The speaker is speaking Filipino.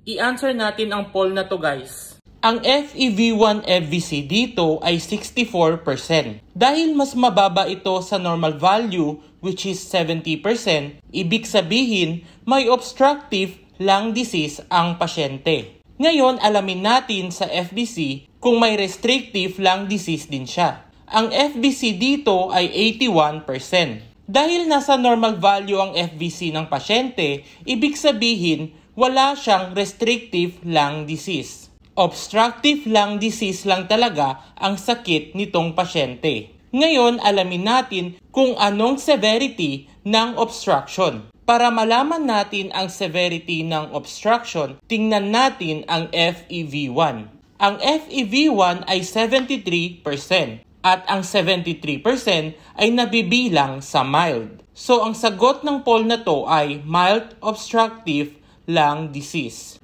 I-answer natin ang poll na to guys. Ang FEV1-FVC dito ay 64%. Dahil mas mababa ito sa normal value which is 70%, ibig sabihin may obstructive lung disease ang pasyente. Ngayon, alamin natin sa FVC kung may restrictive lung disease din siya. Ang FVC dito ay 81%. Dahil nasa normal value ang FVC ng pasyente, ibig sabihin wala siyang restrictive lung disease. Obstructive lung disease lang talaga ang sakit nitong pasyente. Ngayon, alamin natin kung anong severity ng obstruction. Para malaman natin ang severity ng obstruction, tingnan natin ang FEV1. Ang FEV1 ay 73% at ang 73% ay nabibilang sa mild. So, ang sagot ng poll na to ay mild obstructive lung disease.